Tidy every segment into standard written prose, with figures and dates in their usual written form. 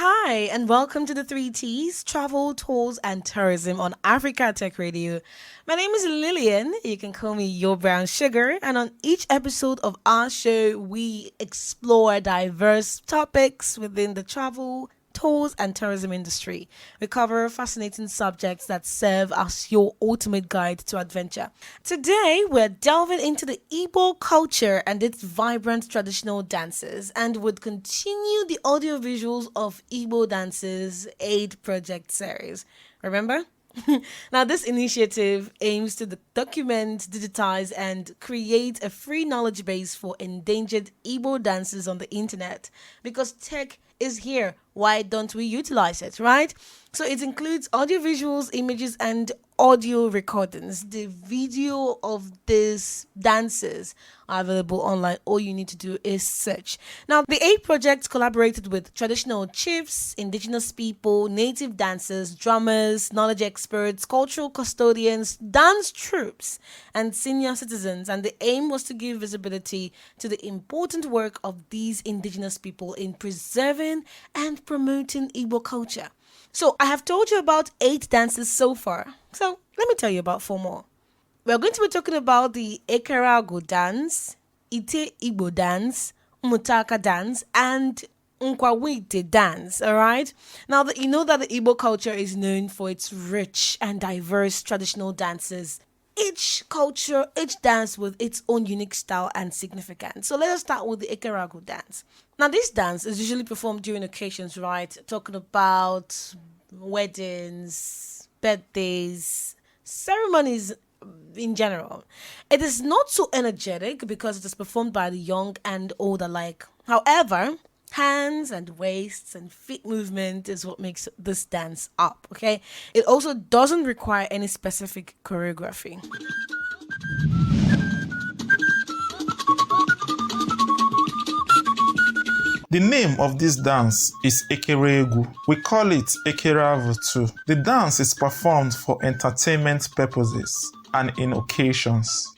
Hi, and welcome to the Three T's Travel, Tours, and Tourism on Africa Tech Radio. My name is Lillian. You can call me Your Brown Sugar. And on each episode of our show, we explore diverse topics within the travel, tours, and tourism industry. We cover fascinating subjects that serve as your ultimate guide to adventure. Today, we're delving into the Igbo culture and its vibrant traditional dances, and would continue the audiovisuals of Igbo Dances Aid Project series. Remember? Now, this initiative aims to document, digitize, and create a free knowledge base for endangered Igbo dances on the internet. Because tech is here, why don't we utilize it, right? So it includes audiovisuals, images, and audio recordings. The video of these dances are available online. All you need to do is search. Now, the AID project collaborated with traditional chiefs, indigenous people, native dancers, drummers, knowledge experts, cultural custodians, dance troupes, and senior citizens. And the aim was to give visibility to the important work of these indigenous people in preserving and promoting Igbo culture. So I have told you about 8 dances so far. So let me tell you about 4 more. We're going to be talking about the EKEREAGWU dance, ITE IGBO dance, MMUTAKA dance, and NKWA NWITE dance, alright? Now that you know that the Igbo culture is known for its rich and diverse traditional dances, each culture, each dance with its own unique style and significance. So let us start with the EKEREAGWU dance. Now this dance is usually performed during occasions, right? Talking about weddings, birthdays, ceremonies in general. It is not so energetic because it is performed by the young and old alike. However, hands and waists and feet movement is what makes this dance up, okay? It also doesn't require any specific choreography. The name of this dance is EKEREAGWU. We call it EKEREAGWU too. The dance is performed for entertainment purposes and in occasions.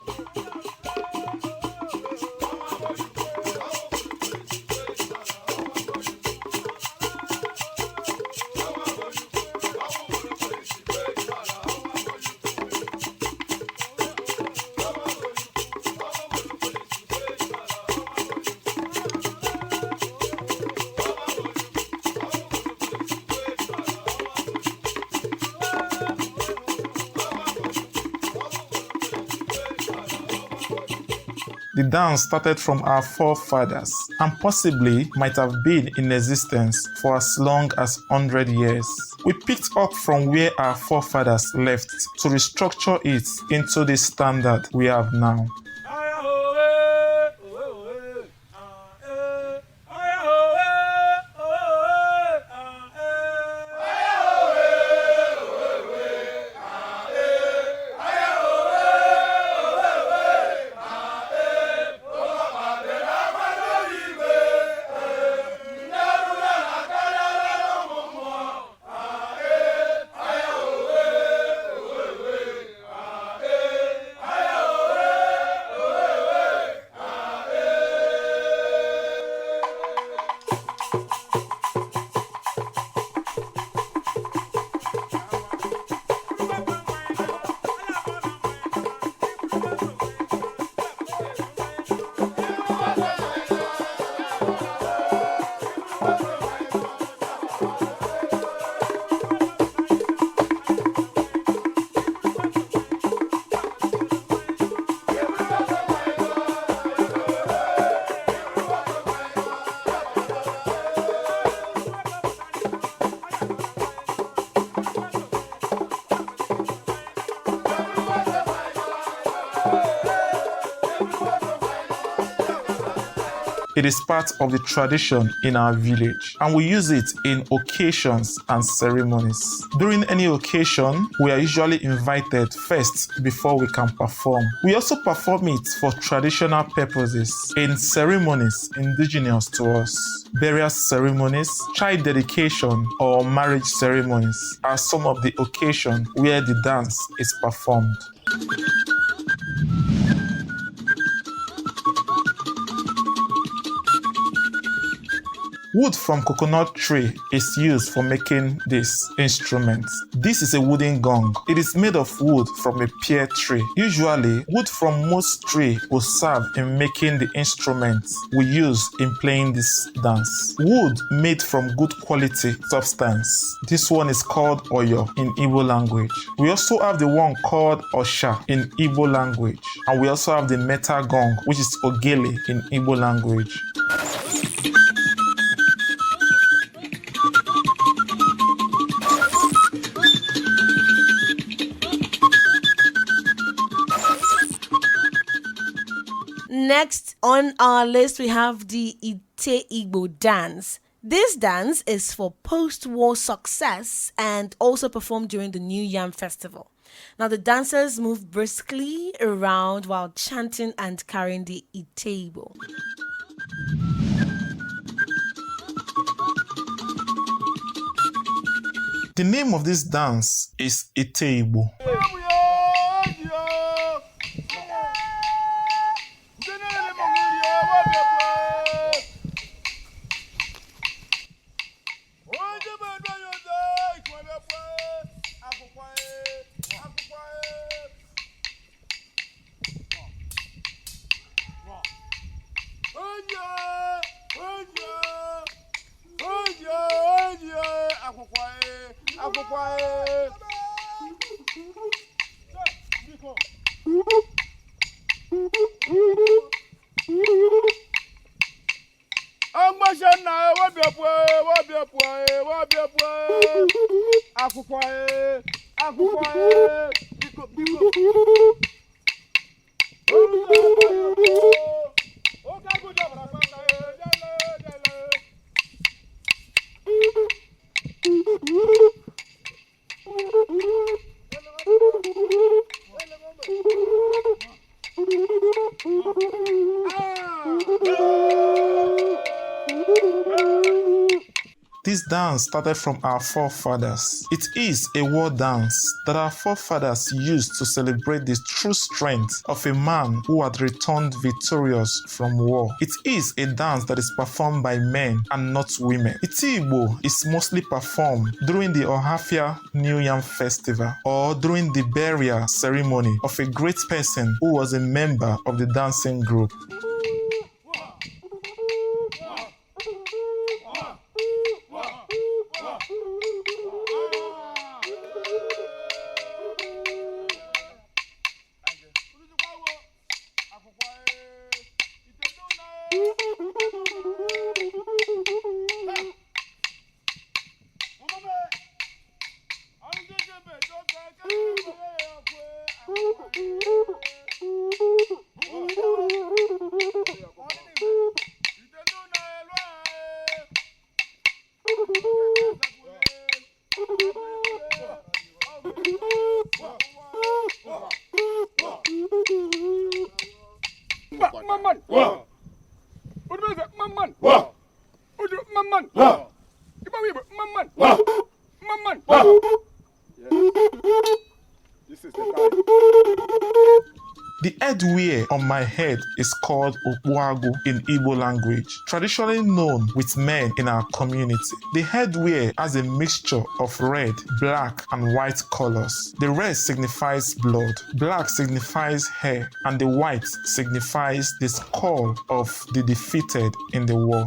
The dance started from our forefathers and possibly might have been in existence for as long as 100 years. We picked up from where our forefathers left to restructure it into the standard we have now. It is part of the tradition in our village, and we use it in occasions and ceremonies. During any occasion, we are usually invited first before we can perform. We also perform it for traditional purposes in ceremonies indigenous to us. Burial ceremonies, child dedication, or marriage ceremonies are some of the occasions where the dance is performed. Wood from coconut tree is used for making this instrument. This is a wooden gong. It is made of wood from a pear tree. Usually, wood from moose tree will serve in making the instrument we use in playing this dance. Wood made from good quality substance. This one is called oyo in Igbo language. We also have the one called osha in Igbo language. And we also have the metal gong, which is ogele in Igbo language. Next on our list, we have the ITE IGBO dance. This dance is for post-war success and also performed during the New Yam Festival. Now, the dancers move briskly around while chanting and carrying the ITE IGBO. The name of this dance is ITE IGBO. This dance started from our forefathers. It is a war dance that our forefathers used to celebrate the true strength of a man who had returned victorious from war. It is a dance that is performed by men and not women. ITE IGBO is mostly performed during the Ohafia New Yam Festival or during the burial ceremony of a great person who was a member of the dancing group. The headwear on my head is called Okpuagwu in Igbo language, traditionally known with men in our community. The headwear has a mixture of red, black, and white colors. The red signifies blood, black signifies hair, and the white signifies the skull of the defeated in the war.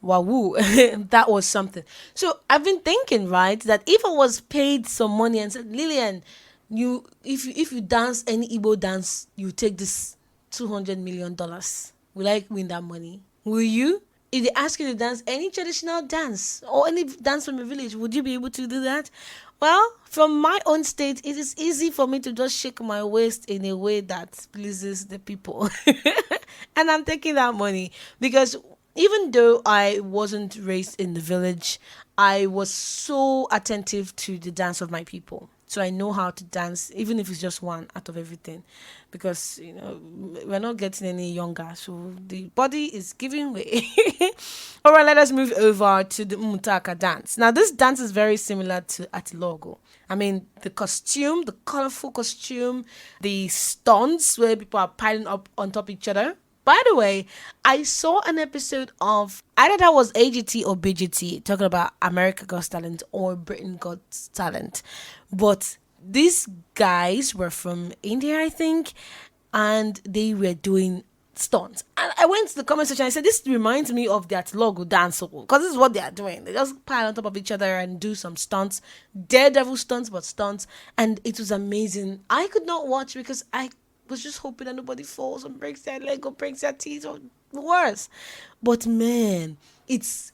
Wow, that was something. So I've been thinking, right, that if I was paid some money and said, Lillian, if you dance any Igbo dance, you take this $200 million. Will I win that money? Will you? If they ask you to dance any traditional dance or any dance from a village, would you be able to do that? Well, from my own state, it is easy for me to just shake my waist in a way that pleases the people. And I'm taking that money because even though I wasn't raised in the village, I was so attentive to the dance of my people. so I know how to dance, even if it's just one out of everything, because we're not getting any younger, so the body is giving way. All right, let us move over to the MMUTAKA dance. Now, this dance is very similar to Atilogo. I mean, the costume, the colorful costume, the stunts where people are piling up on top of each other. By the way, I saw an episode of, either that was AGT or BGT, talking about America Got Talent or Britain Got Talent. But these guys were from India, I think, and they were doing stunts. And I went to the comment section and I said, this reminds me of that logo dance, because this is what they are doing. They just pile on top of each other and do some stunts, daredevil stunts, but stunts. And it was amazing. I could not watch because I was just hoping that nobody falls and breaks their leg or breaks their teeth or worse. But man, it's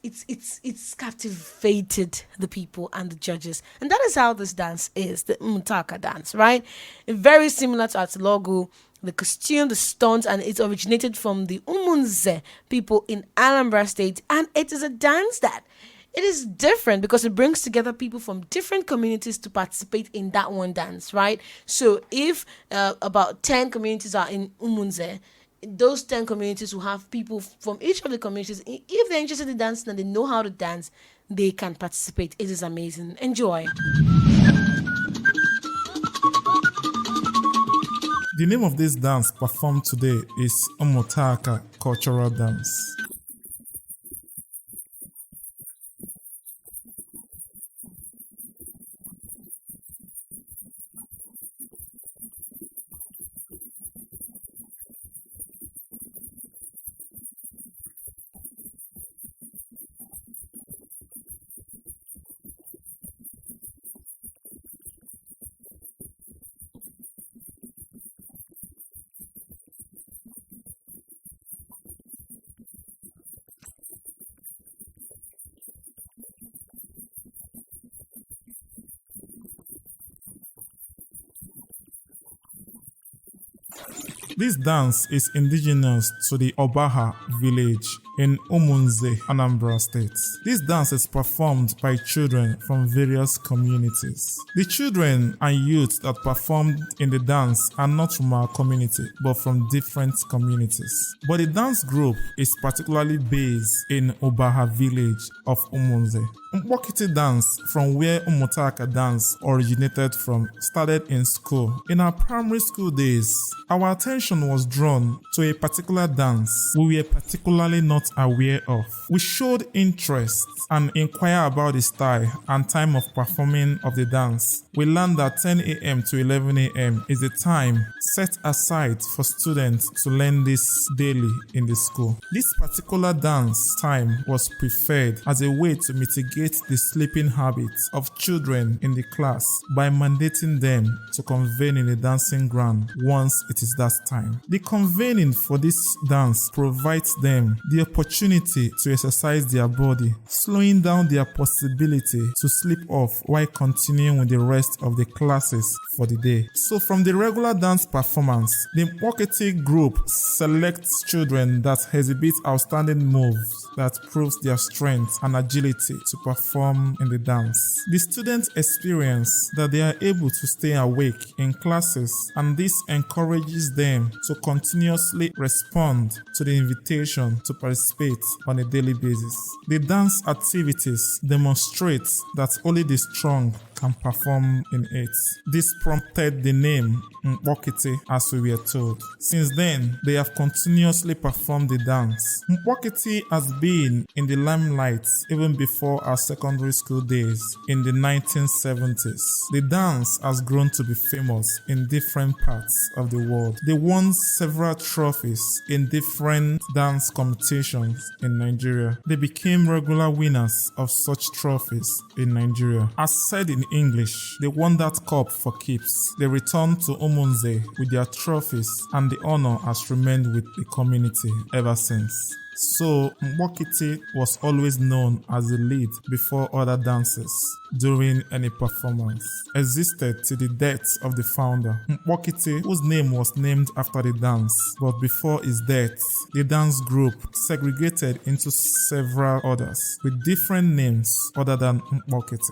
captivated the people and the judges. And that is how this dance is, the MMUTAKA dance, right? Very similar to Atilogo, the costume, the stunts, and it originated from the Umunze people in Anambra State. And it is a dance that it is different because it brings together people from different communities to participate in that one dance, right? So if about 10 communities are in Umunze, those 10 communities will have people from each of the communities. If they're interested in dancing and they know how to dance, they can participate. It is amazing. Enjoy. The name of this dance performed today is MMUTAKA cultural dance. This dance is indigenous to the Obaha village in Umunze, Anambra State. This dance is performed by children from various communities. The children and youth that performed in the dance are not from our community, but from different communities. But the dance group is particularly based in Obaha village of Umunze. Mbokiti dance, from where MMUTAKA dance originated from, started in school. In our primary school days, our attention was drawn to a particular dance we were particularly not aware of. We showed interest and inquired about the style and time of performing of the dance. We learned that 10 a.m. to 11 a.m. is the time set aside for students to learn this daily in the school. This particular dance time was preferred as a way to mitigate the sleeping habits of children in the class by mandating them to convene in the dancing ground once it is that time. The convening for this dance provides them the opportunity to exercise their body, slowing down their possibility to sleep off while continuing with the rest of the classes for the day. So from the regular dance performance, the marketing group selects children that exhibit outstanding moves that proves their strength and agility to perform in the dance. The students experience that they are able to stay awake in classes, and this encourages them to continuously respond to the invitation to participate on a daily basis. The dance activities demonstrate that only the strong can perform in it. This prompted the name Mbokiti, as we were told. Since then, they have continuously performed the dance. Mbokiti has been in the limelight even before our secondary school days in the 1970s. The dance has grown to be famous in different parts of the world. They won several trophies in different dance competitions in Nigeria. They became regular winners of such trophies in Nigeria. As said in English, they won that cup for keeps. They returned to Umunze with their trophies, and the honor has remained with the community ever since. So Mbokiti was always known as the lead before other dances during any performance. Existed to the death of the founder, Mbokiti, whose name was named after the dance, but before his death, the dance group segregated into several others with different names other than Mbokiti.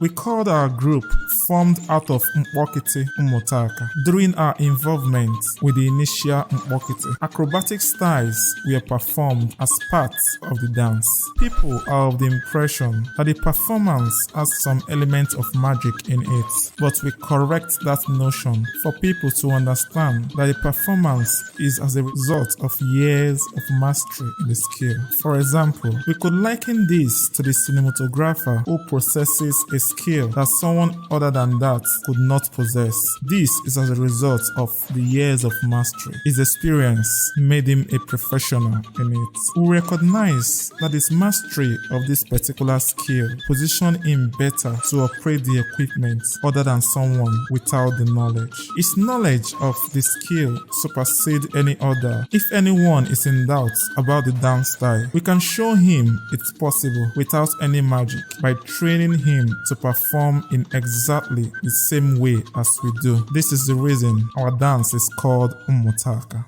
We called our group, formed out of MMUTAKA, during our involvement with the initial MMUTAKA. Acrobatic styles were performed as part of the dance. People are of the impression that the performance has some element of magic in it, but we correct that notion for people to understand that the performance is as a result of years of mastery in the skill. For example, we could liken this to the cinematographer who possesses a skill that someone other than that could not possess. This is as a result of the years of mastery. His experience made him a professional in it. We recognize that his mastery of this particular skill positioned him better to operate the equipment other than someone without the knowledge. His knowledge of the skill supersedes any other. If anyone is in doubt about the dance style, we can show him it's possible without any magic by training him to perform in exactly the same way as we do. This is the reason our dance is called MMUTAKA.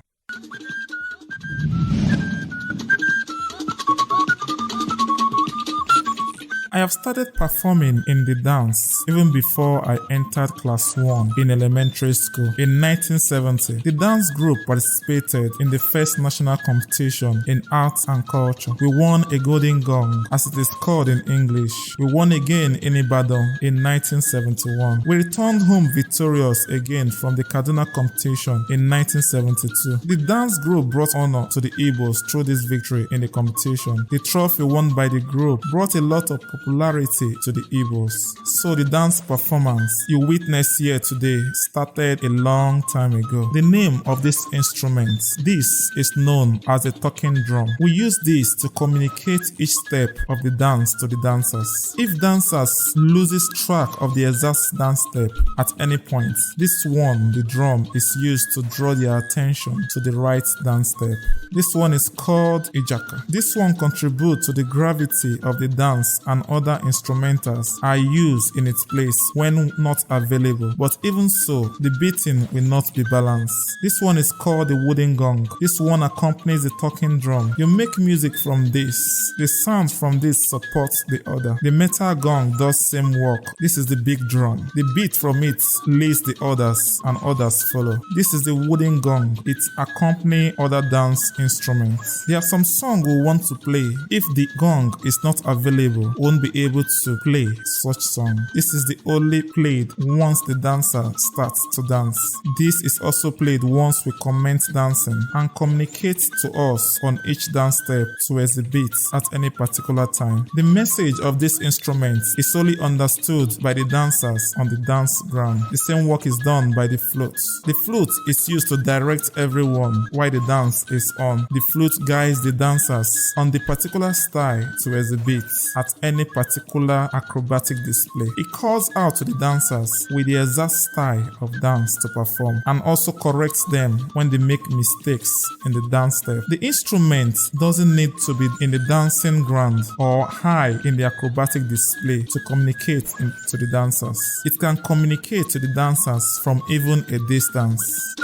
I have started performing in the dance even before I entered class 1 in elementary school. In 1970, the dance group participated in the first national competition in arts and culture. We won a golden gong, as it is called in English. We won again in Ibadan in 1971. We returned home victorious again from the Kaduna competition in 1972. The dance group brought honor to the Igbos through this victory in the competition. The trophy won by the group brought a lot of popularity to the Igbos. So the dance performance you witness here today started a long time ago. The name of this instrument, this is known as a talking drum. We use this to communicate each step of the dance to the dancers. If dancers loses track of the exact dance step at any point, this one, the drum, is used to draw their attention to the right dance step. This one is called Ijaka. This one contributes to the gravity of the dance, and other instrumentals are used in its place when not available, but even so, the beating will not be balanced. This one is called the wooden gong. This one accompanies the talking drum. You make music from this. The sound from this supports the other. The metal gong does same work. This is the big drum. The beat from it leads the others, and others follow. This is the wooden gong. It accompanies other dance instruments. There are some songs we want to play. If the gong is not available, we won't be able to play such song. This is the only played once the dancer starts to dance. This is also played once we commence dancing and communicates to us on each dance step to exhibit at any particular time. The message of this instrument is only understood by the dancers on the dance ground. The same work is done by the flute. The flute is used to direct everyone while the dance is on. The flute guides the dancers on the particular style to exhibit at any particular acrobatic display. It calls out to the dancers with the exact style of dance to perform and also corrects them when they make mistakes in the dance step. The instrument doesn't need to be in the dancing ground or high in the acrobatic display to communicate to the dancers. It can communicate to the dancers from even a distance.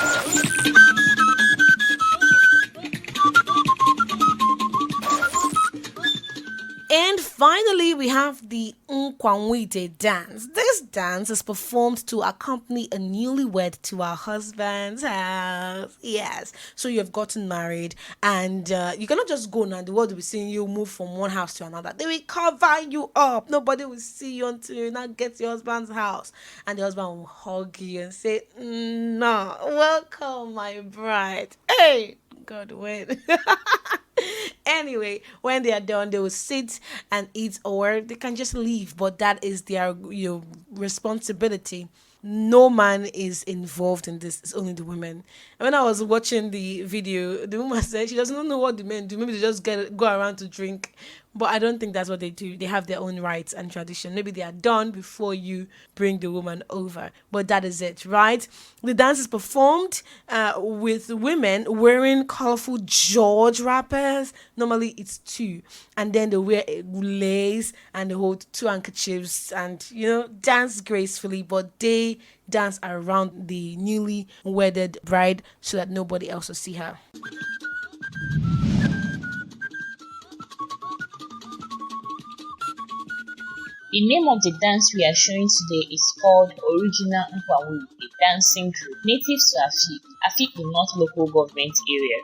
And Finally, we have the NKWA NWITE dance. This dance is performed to accompany a newlywed to her husband's house. Yes, so you have gotten married, and you cannot just go now. The world will be seeing you move from one house to another. They will cover you up. Nobody will see you until you now get to your husband's house, and the husband will hug you and say, "No, welcome, my bride." Hey, God, wait. Anyway, when they are done, they will sit and eat, or they can just leave. But that is their responsibility. No man is involved in this. It's only the women. And when I was watching the video, the woman said she doesn't know what the men do. Maybe they just go around to drink. But I don't think that's what they do. They have their own rights and tradition. Maybe they are done before you bring the woman over. But that is it, right? The dance is performed with women wearing colorful George wrappers. Normally it's two. And then they wear a lace and they hold two handkerchiefs and, dance gracefully. But they dance around the newly wedded bride so that nobody else will see her. The name of the dance we are showing today is called Original NKWA, a dancing group native to Afikpo North Local Government Area.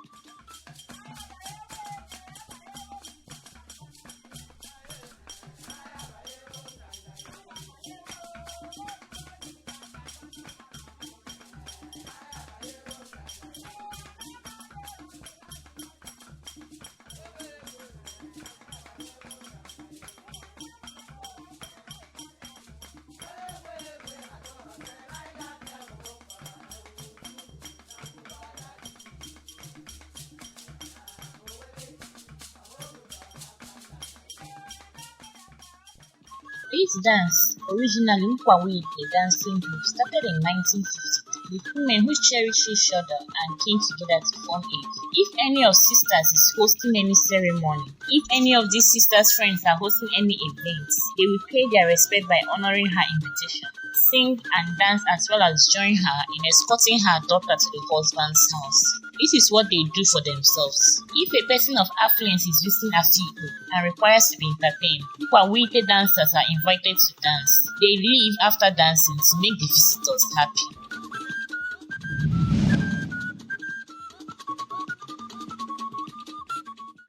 This dance, originally NKWA, a dancing group, started in 1953 with women who cherish each other and came together to form it. If any of sisters is hosting any ceremony, if any of these sisters' friends are hosting any events, they will pay their respect by honoring her invitation, sing and dance, as well as join her in escorting her daughter to the husband's house. This is what they do for themselves. If a person of affluence is visiting Afikpo and requires to be entertained, NKWA dancers are invited to dance. They leave after dancing to make the visitors happy.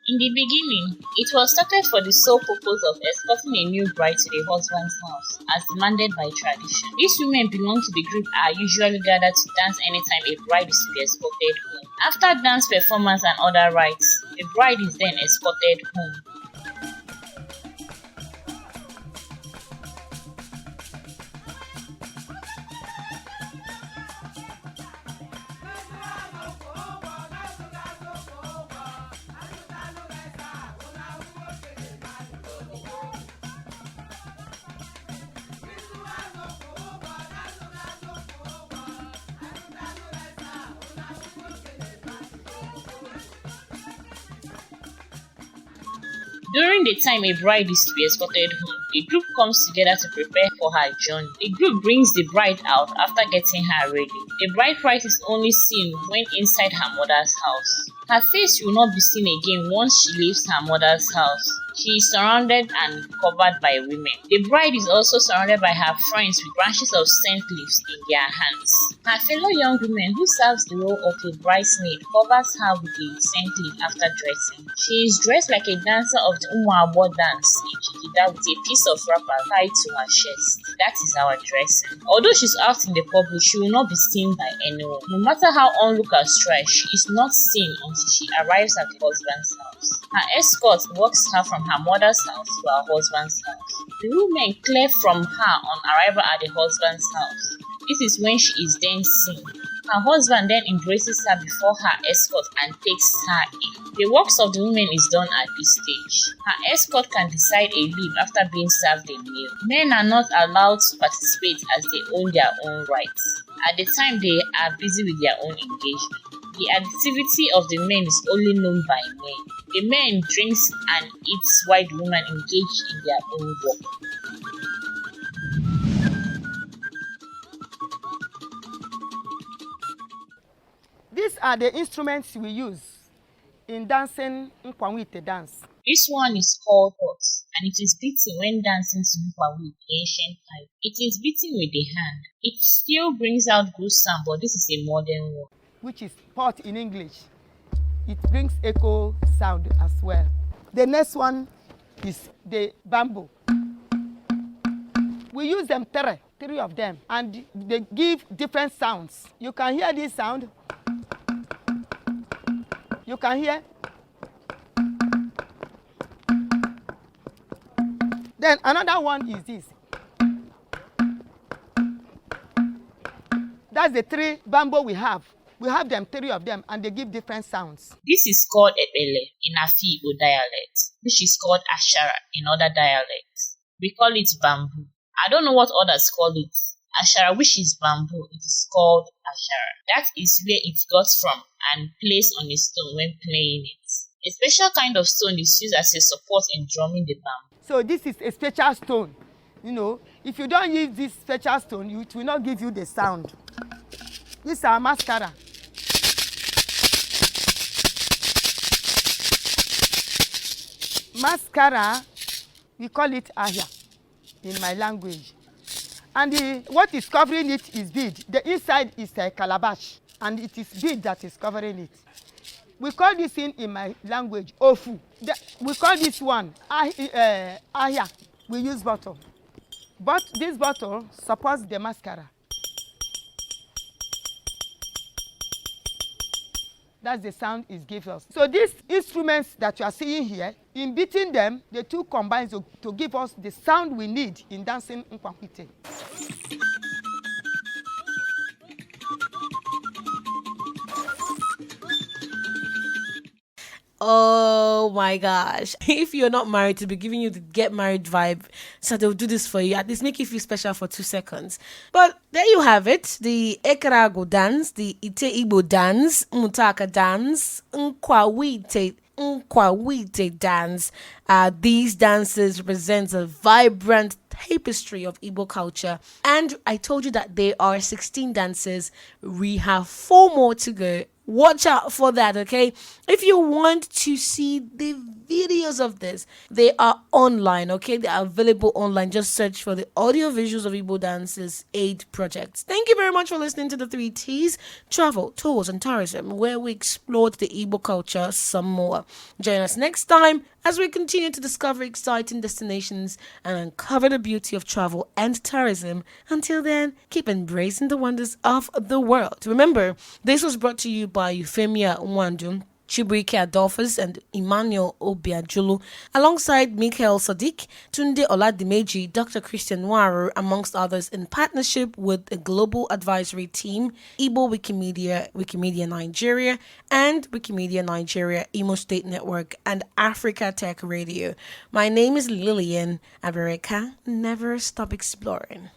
In the beginning, it was started for the sole purpose of escorting a new bride to the husband's house, as demanded by tradition. These women belong to the group are usually gathered to dance anytime a bride is to be escorted home. After dance performance and other rites, the bride is then escorted home. During the time a bride is to be escorted home, the group comes together to prepare for her journey. The group brings the bride out after getting her ready. The bride price is only seen when inside her mother's house. Her face will not be seen again once she leaves her mother's house. She is surrounded and covered by women. The bride is also surrounded by her friends with branches of scent leaves in their hands. Her fellow young women, who serves the role of a bridesmaid, covers her with a scent leaf after dressing. She is dressed like a dancer of the IGBO dance, Ejigida, with a piece of wrapper tied to her chest. That is our dressing. Although she's out in the public, she will not be seen by anyone. No matter how onlookers try, she is not seen until she arrives at the husband's house. Her escort walks her from her mother's house to her husband's house. The women clear from her on arrival at the husband's house. This is when she is then seen. Her husband then embraces her before her escort and takes her in. The works of the women is done at this stage. Her escort can decide a leave after being served a meal. Men are not allowed to participate as they own their own rights. At the time, they are busy with their own engagement. The activity of the men is only known by men. The men drinks and eats while the women engage in their own work. These are the instruments we use in dancing NKWA NWITE dance. This one is called pot, and it is beaten when dancing to Nkwa with the ancient pipe. It is beaten with the hand. It still brings out good sound, but this is a modern one. Which is pot in English. It brings echo sound as well. The next one is the bamboo. We use them three of them, and they give different sounds. You can hear this sound. You can hear. Then another one is this. That's the three bamboo we have. We have them, three of them, and they give different sounds. This is called Ebele in ITE IGBO dialect, which is called Ashara in other dialects. We call it bamboo. I don't know what others call it. Ashara, which is bamboo, it is called Ashara. That is where it got from and placed on a stone when playing it. A special kind of stone is used as a support in drumming the bamboo. So this is a special stone. You know, if you don't use this special stone, it will not give you the sound. This is our mascara. Mascara, we call it ahia in my language. And what is covering it is bead. The inside is a calabash, and it is bead that is covering it. We call this in my language ofu. We call this one ahia. We use bottle. But this bottle supports the mascara. That's the sound it gives us. So these instruments that you are seeing here, in beating them, the two combine to give us the sound we need in dancing Nkwa NWITE. Oh my gosh. If you're not married, to be giving you the get married vibe, so they'll do this for you. At least make you feel special for 2 seconds. But there you have it. The EKEREAGWU dance, the ITE IGBO dance, MMUTAKA dance, NKWA NWITE dance. These dances represent a vibrant tapestry of Igbo culture. And I told you that there are 16 dances. We have 4 more to go. Watch out for that, okay? If you want to see the videos of this, they are online, okay? They are available online. Just search for the Audiovisuals of Igbo Dances 8 projects. Thank you very much for listening to the 3 T's, Travel, Tours, and Tourism, where we explored the Igbo culture some more. Join us next time as we continue to discover exciting destinations and uncover the beauty of travel and tourism. Until then, keep embracing the wonders of the world. Remember, this was brought to you by Euphemia Nwandu, Chibuike Adolphus, and Emmanuel Obiajulu, alongside Michael Sadiq, Tunde Oladimeji, Dr. Christian Nwaru, amongst others, in partnership with the global advisory team, Igbo Wikimedia, Wikimedia Nigeria, and Wikimedia Nigeria, Imo State Network, and Africa Tech Radio. My name is Lillian Abereka. Never stop exploring.